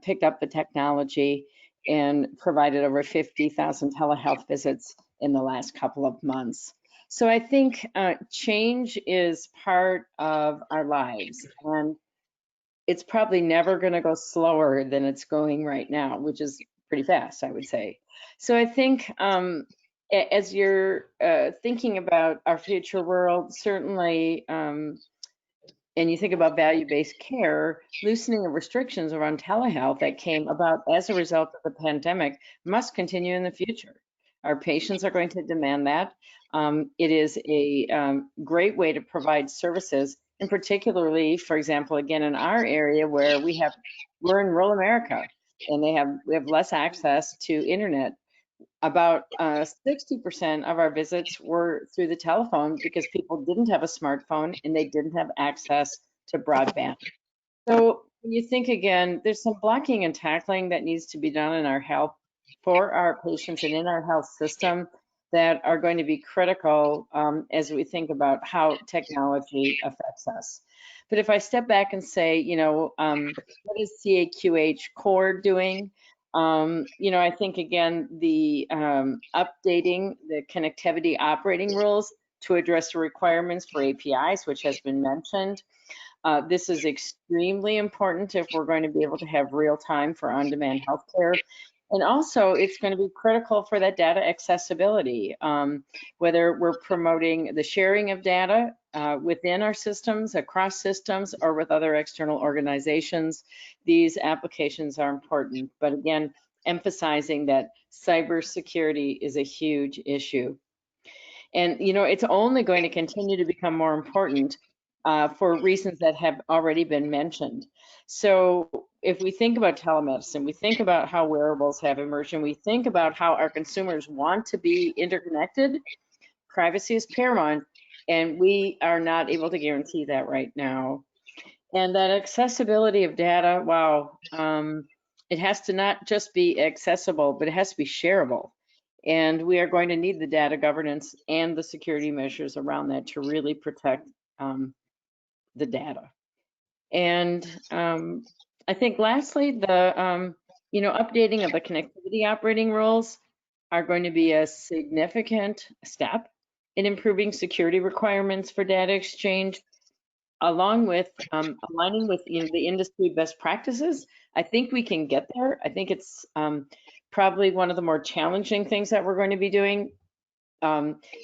picked up the technology and provided over 50,000 telehealth visits in the last couple of months. So I think change is part of our lives, and it's probably never going to go slower than it's going right now, which is pretty fast, I would say. So I think as you're thinking about our future world, certainly, and you think about value-based care, loosening of restrictions around telehealth that came about as a result of the pandemic must continue in the future. Our patients are going to demand that. It is a great way to provide services, and particularly, for example, again, in our area where we're in rural America and we have less access to internet. About 60% of our visits were through the telephone because people didn't have a smartphone and they didn't have access to broadband. So when you think again, there's some blocking and tackling that needs to be done in our health for our patients and in our health system that are going to be critical as we think about how technology affects us. But if I step back and say, what is CAQH CORE doing? I think, again, the updating the connectivity operating rules to address the requirements for APIs, which has been mentioned. This is extremely important if we're going to be able to have real time for on-demand healthcare. And also, it's going to be critical for that data accessibility, whether we're promoting the sharing of data within our systems, across systems, or with other external organizations. These applications are important, but again, emphasizing that cybersecurity is a huge issue. And, it's only going to continue to become more important for reasons that have already been mentioned. So if we think about telemedicine, we think about how wearables have emerged, and we think about how our consumers want to be interconnected, privacy is paramount, and we are not able to guarantee that right now. And that accessibility of data, wow, it has to not just be accessible, but it has to be shareable. And we are going to need the data governance and the security measures around that to really protect the data. And I think lastly, the updating of the connectivity operating rules are going to be a significant step. in improving security requirements for data exchange, along with aligning with the industry best practices. I think we can get there. I think it's probably one of the more challenging things that we're going to be doing.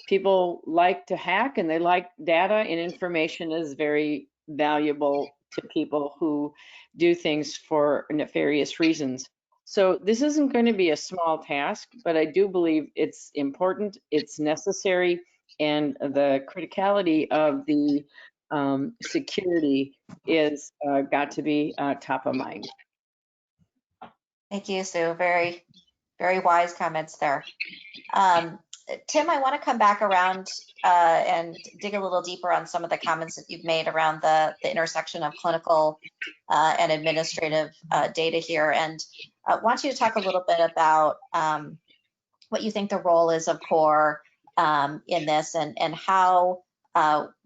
People like to hack and they like data, and information is very valuable to people who do things for nefarious reasons. So this isn't going to be a small task, but I do believe it's important, it's necessary, and the criticality of the security is got to be top of mind. Thank you, Sue. Very, very wise comments there. Tim, I want to come back around and dig a little deeper on some of the comments that you've made around the intersection of clinical and administrative data here. And I want you to talk a little bit about what you think the role is of CORE in this, and how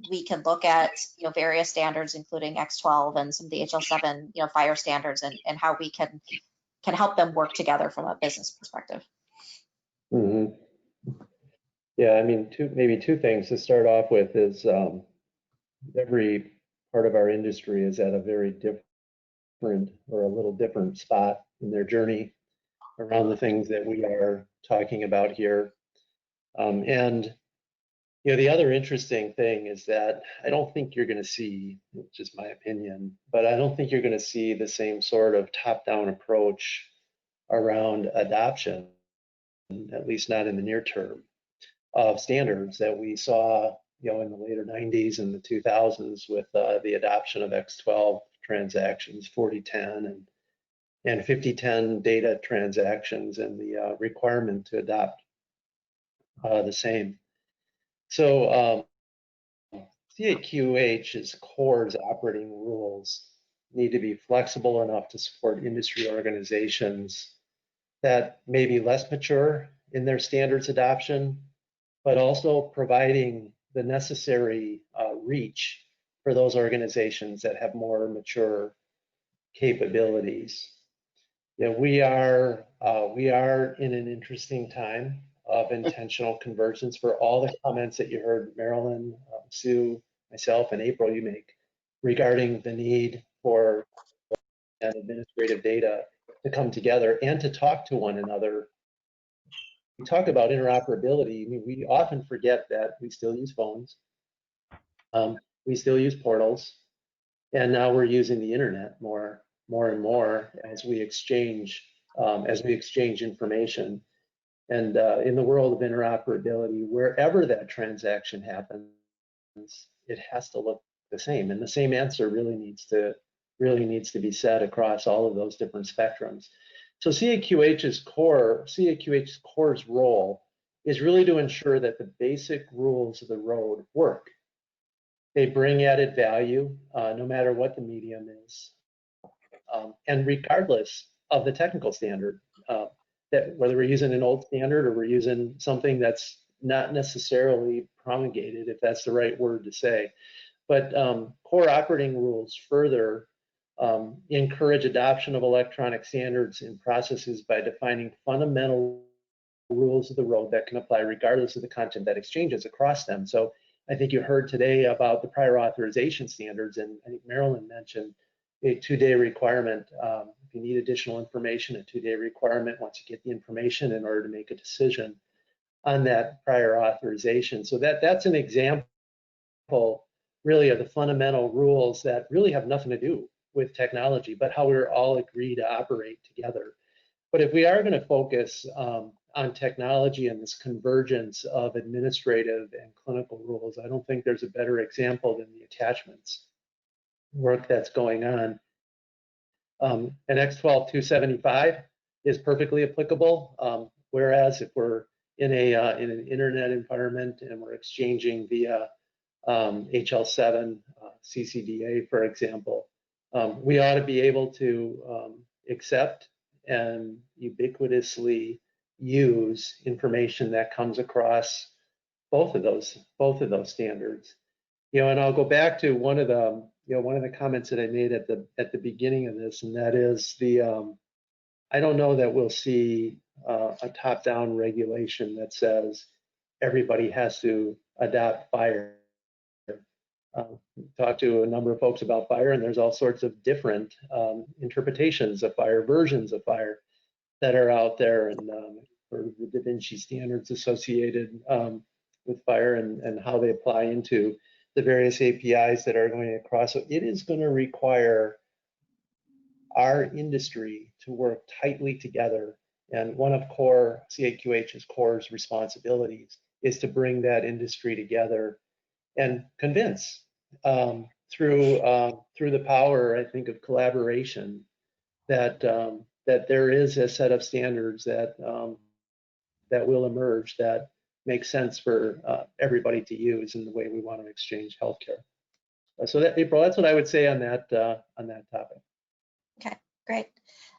we can look at various standards, including X12 and some of the HL7 fire standards, and how we can help them work together from a business perspective. Mm-hmm. Yeah, I mean, maybe two things to start off with is every part of our industry is at a very different or a little different spot in their journey around the things that we are talking about here. And the other interesting thing is that I don't think you're going to see, which is my opinion, but I don't think you're going to see the same sort of top-down approach around adoption, at least not in the near term, of standards that we saw, in the later 90s and the 2000s with the adoption of X12 transactions, 4010 and 5010 data transactions, and the requirement to adopt the same. So CAQH's CORE's operating rules need to be flexible enough to support industry organizations that may be less mature in their standards adoption, but also providing the necessary reach for those organizations that have more mature capabilities. We are in an interesting time of intentional convergence for all the comments that you heard Marilyn, Sue, myself, and April you make regarding the need for administrative data to come together and to talk to one another. We talk about interoperability. I mean, we often forget that we still use phones, we still use portals, and now we're using the internet more and more as we exchange information. And in the world of interoperability, wherever that transaction happens, it has to look the same, and the same answer really needs to be said across all of those different spectrums. So CAQH's CORE's role is really to ensure that the basic rules of the road work. They bring added value, no matter what the medium is, and regardless of the technical standard, that whether we're using an old standard or we're using something that's not necessarily promulgated, if that's the right word to say. But CORE operating rules further encourage adoption of electronic standards and processes by defining fundamental rules of the road that can apply regardless of the content that exchanges across them. So I think you heard today about the prior authorization standards, and I think Marilyn mentioned a 2-day requirement. If you need additional information, a 2-day requirement once you get the information in order to make a decision on that prior authorization. So that's an example really of the fundamental rules that really have nothing to do with technology, but how we're all agreed to operate together. But if we are going to focus on technology and this convergence of administrative and clinical rules, I don't think there's a better example than the attachments work that's going on. And X12-275 is perfectly applicable, whereas if we're in an internet environment and we're exchanging via HL7 CCDA, for example, we ought to be able to accept and ubiquitously use information that comes across both of those standards. And I'll go back to one of the comments that I made at the beginning of this, and that is I don't know that we'll see a top-down regulation that says everybody has to adopt FHIR. Talked to a number of folks about FHIR, and there's all sorts of different interpretations of FHIR, versions of FHIR that are out there, and for the Da Vinci standards associated with FHIR and how they apply into the various APIs that are going across. So it is going to require our industry to work tightly together. And one of CAQH's CORE's responsibilities is to bring that industry together and convince through the power, I think, of collaboration that that there is a set of standards that that will emerge that make sense for everybody to use in the way we want to exchange healthcare. So that, April, that's what I would say on that topic. Okay, great.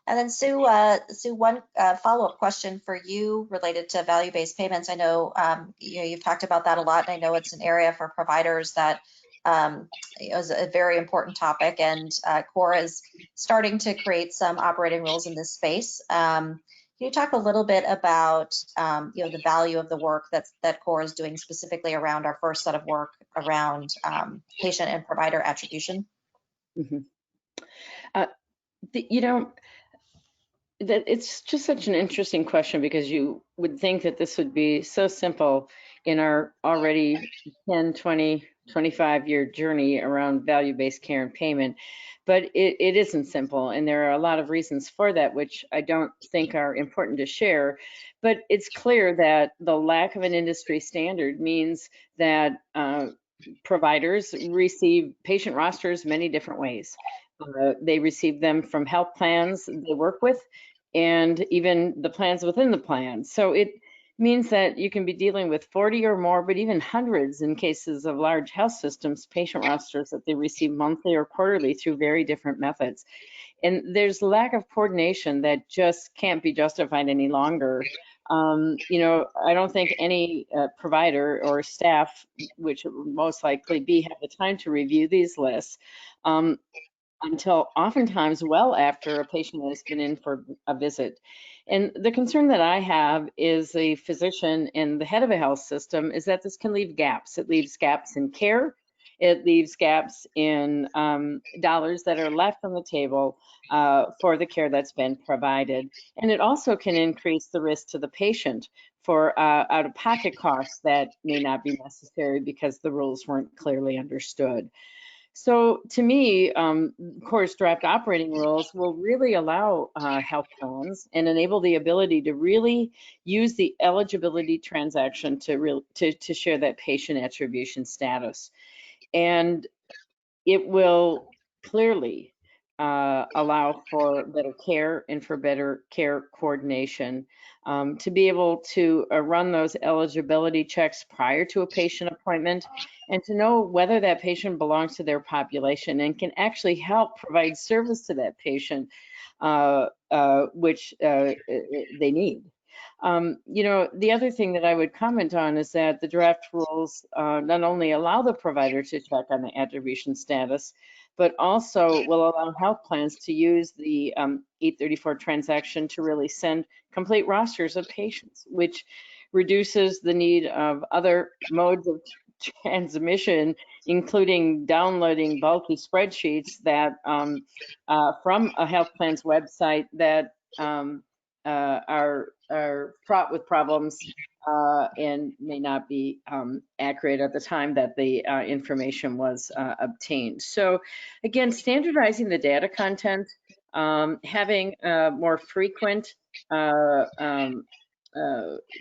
And then Sue, one follow-up question for you related to value-based payments. I know, you've talked about that a lot, and I know it's an area for providers that is a very important topic, and CORE is starting to create some operating rules in this space. Can you talk a little bit about the value of the work that CORE is doing specifically around our first set of work around patient and provider attribution? Mm-hmm. It's just such an interesting question, because you would think that this would be so simple in our already 10, 20, 25-year journey around value-based care and payment, but it isn't simple, and there are a lot of reasons for that, which I don't think are important to share. But it's clear that the lack of an industry standard means that providers receive patient rosters many different ways. They receive them from health plans they work with, and even the plans within the plan. So it means that you can be dealing with 40 or more, but even hundreds in cases of large health systems, patient rosters that they receive monthly or quarterly through very different methods. And there's lack of coordination that just can't be justified any longer. I don't think any provider or staff, which would most likely be, have the time to review these lists until oftentimes well after a patient has been in for a visit. And the concern that I have is a physician and the head of a health system is that this can leave gaps. It leaves gaps in care. It leaves gaps in dollars that are left on the table for the care that's been provided. And it also can increase the risk to the patient for out-of-pocket costs that may not be necessary because the rules weren't clearly understood. So to me, CORE's draft operating rules will really allow health plans and enable the ability to really use the eligibility transaction to share that patient attribution status. And it will clearly allow for better care and for better care coordination, to be able to run those eligibility checks prior to a patient appointment, and to know whether that patient belongs to their population and can actually help provide service to that patient, which they need. The other thing that I would comment on is that the draft rules not only allow the provider to check on the attribution status, but also will allow health plans to use the 834 transaction to really send complete rosters of patients, which reduces the need of other modes of transmission, including downloading bulky spreadsheets that from a health plan's website that are fraught with problems and may not be accurate at the time that the information was obtained. So again, standardizing the data content, having more frequent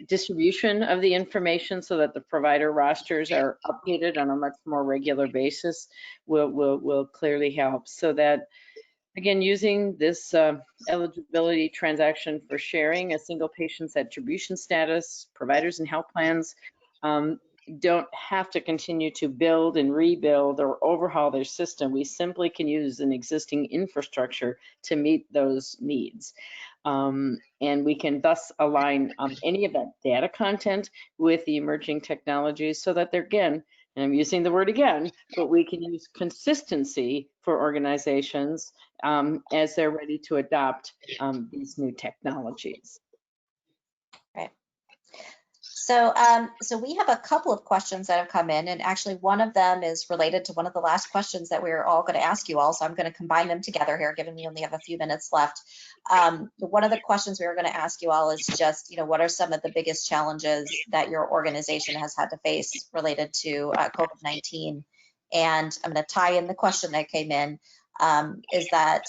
distribution of the information so that the provider rosters are updated on a much more regular basis will clearly help, so that, again, using this eligibility transaction for sharing a single patient's attribution status, providers and health plans don't have to continue to build and rebuild or overhaul their system. We simply can use an existing infrastructure to meet those needs. And we can thus align any of that data content with the emerging technologies so that they're, again, and I'm using the word again, but we can use consistency for organizations as they're ready to adopt these new technologies. Right. So, so we have a couple of questions that have come in, and actually one of them is related to one of the last questions that we were all going to ask you all. So I'm going to combine them together here, given we only have a few minutes left. One of the questions we were going to ask you all is just, what are some of the biggest challenges that your organization has had to face related to COVID-19? And I'm going to tie in the question that came in. Is that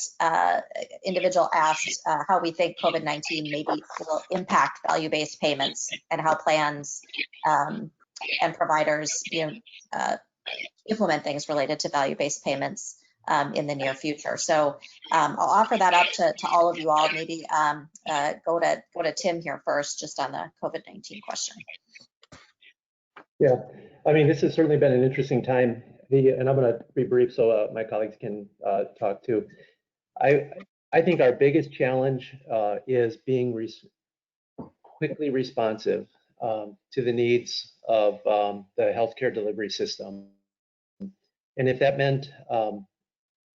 individual asked how we think COVID-19 maybe will impact value-based payments and how plans and providers implement things related to value-based payments in the near future. So I'll offer that up to all of you all. Maybe go to Tim here first, just on the COVID-19 question. Yeah, I mean, this has certainly been an interesting time. And I'm going to be brief so my colleagues can talk too. I think our biggest challenge is being quickly responsive to the needs of the healthcare delivery system. And if that meant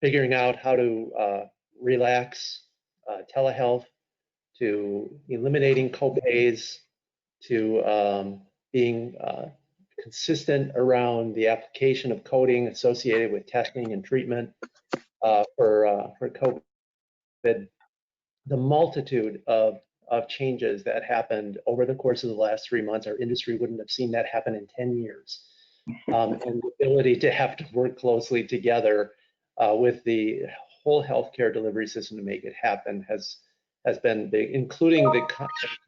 figuring out how to relax telehealth, to eliminating copays, to being consistent around the application of coding associated with testing and treatment for COVID. The multitude of changes that happened over the course of the last 3 months, our industry wouldn't have seen that happen in 10 years. And the ability to have to work closely together with the whole healthcare delivery system to make it happen has been big, including the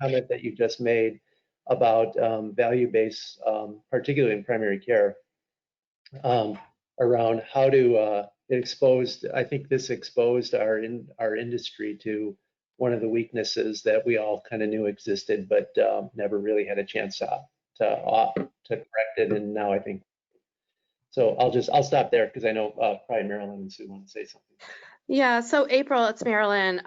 comment that you just made about value-based, particularly in primary care, around how to I think this exposed our industry to one of the weaknesses that we all kind of knew existed, but never really had a chance to correct it. And now I think, so I'll stop there because I know probably Marilyn and Sue want to say something. Yeah, so April, it's Marilyn.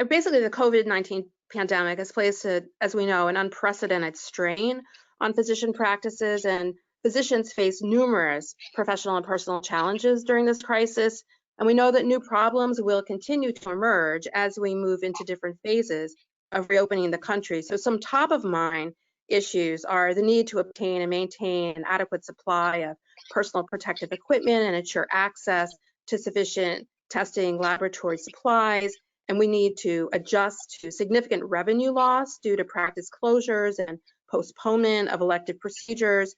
Basically the COVID-19 pandemic has placed, as we know, an unprecedented strain on physician practices, and physicians face numerous professional and personal challenges during this crisis. And we know that new problems will continue to emerge as we move into different phases of reopening the country. So some top of mind issues are the need to obtain and maintain an adequate supply of personal protective equipment and ensure access to sufficient testing laboratory supplies. And we need to adjust to significant revenue loss due to practice closures and postponement of elective procedures.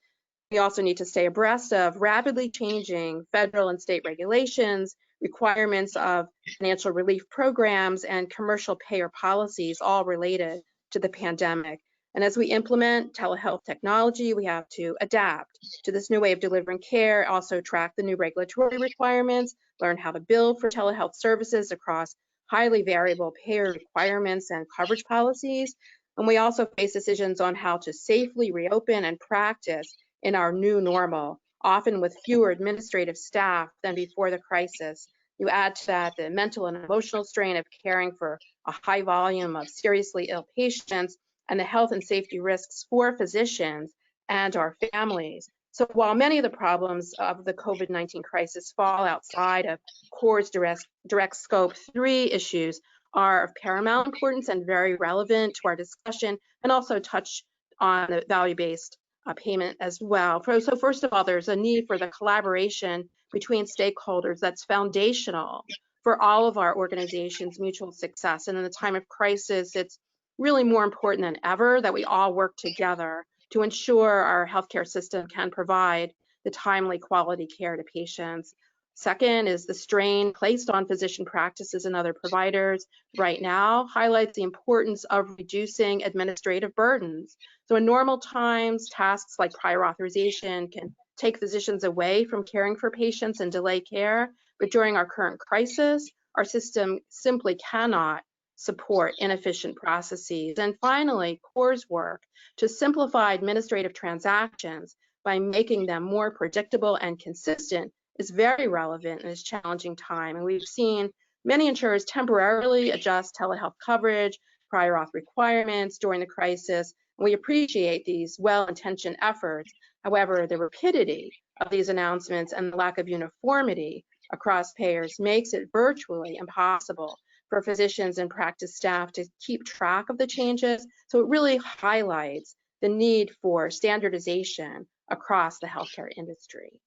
We also need to stay abreast of rapidly changing federal and state regulations, requirements of financial relief programs, and commercial payer policies, all related to the pandemic. And as we implement telehealth technology, we have to adapt to this new way of delivering care, also track the new regulatory requirements, learn how to bill for telehealth services across highly variable payer requirements and coverage policies. And we also face decisions on how to safely reopen and practice in our new normal, often with fewer administrative staff than before the crisis. You add to that the mental and emotional strain of caring for a high volume of seriously ill patients and the health and safety risks for physicians and our families. So while many of the problems of the COVID-19 crisis fall outside of CORE's direct scope, 3 issues are of paramount importance and very relevant to our discussion, and also touch on the value-based payment as well. So first of all, there's a need for the collaboration between stakeholders that's foundational for all of our organizations' mutual success. And in the time of crisis, it's really more important than ever that we all work together to ensure our healthcare system can provide the timely quality care to patients. Second is the strain placed on physician practices and other providers right now highlights the importance of reducing administrative burdens. So in normal times, tasks like prior authorization can take physicians away from caring for patients and delay care. But during our current crisis, our system simply cannot support inefficient processes. And finally, CORE's work to simplify administrative transactions by making them more predictable and consistent is very relevant in this challenging time. And we've seen many insurers temporarily adjust telehealth coverage, prior auth requirements during the crisis. And we appreciate these well-intentioned efforts. However, the rapidity of these announcements and the lack of uniformity across payers makes it virtually impossible for physicians and practice staff to keep track of the changes. So it really highlights the need for standardization across the healthcare industry.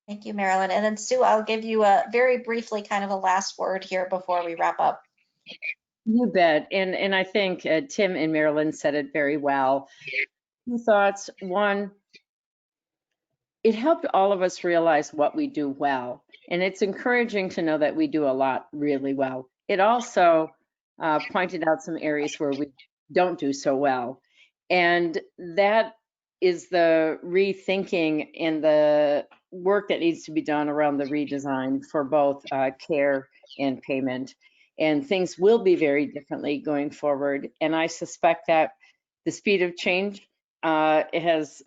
Thank you, Marilyn. And then Sue, I'll give you very briefly kind of a last word here before we wrap up. You bet. And I think Tim and Marilyn said it very well. Two thoughts. One, it helped all of us realize what we do well. And it's encouraging to know that we do a lot really well. It also pointed out some areas where we don't do so well. And that is the rethinking and the work that needs to be done around the redesign for both care and payment. And things will be very differently going forward. And I suspect that the speed of change is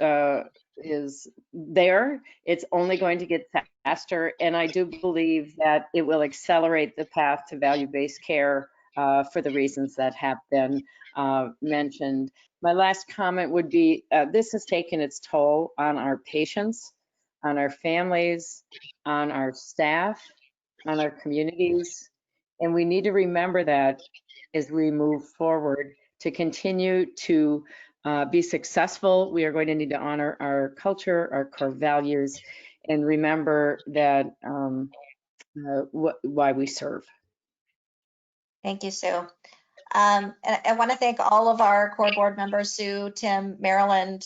there. It's only going to get faster. And I do believe that it will accelerate the path to value-based care for the reasons that have been mentioned. My last comment would be, this has taken its toll on our patients, on our families, on our staff, on our communities. And we need to remember that as we move forward to continue to be successful. We are going to need to honor our culture, our core values, and remember that why we serve. Thank you, Sue. And I want to thank all of our core board members, Sue, Tim, Marilyn,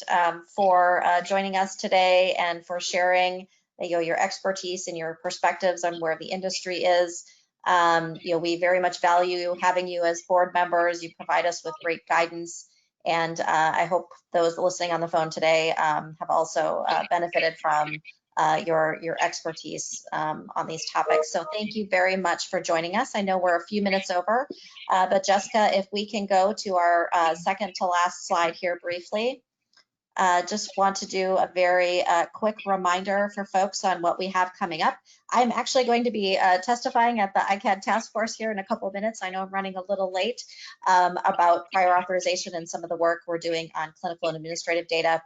for joining us today and for sharing your expertise and your perspectives on where the industry is. We very much value having you as board members. You provide us with great guidance. And I hope those listening on the phone today have also benefited from your expertise on these topics. So thank you very much for joining us. I know we're a few minutes over, but Jessica, if we can go to our second to last slide here briefly. Just want to do a very quick reminder for folks on what we have coming up. I'm actually going to be testifying at the ICAD task force here in a couple of minutes. I know I'm running a little late about prior authorization and some of the work we're doing on clinical and administrative data.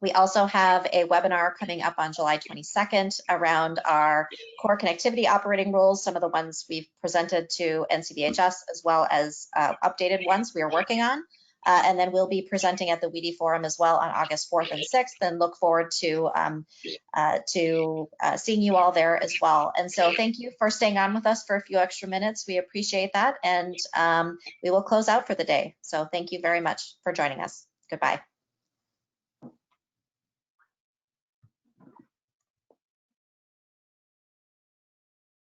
We also have a webinar coming up on July 22nd around our core connectivity operating rules, some of the ones we've presented to NCBHS, as well as updated ones we are working on. And then we'll be presenting at the WEDI Forum as well on August 4th and 6th, and look forward to seeing you all there as well. And so thank you for staying on with us for a few extra minutes. We appreciate that, and we will close out for the day. So thank you very much for joining us. Goodbye.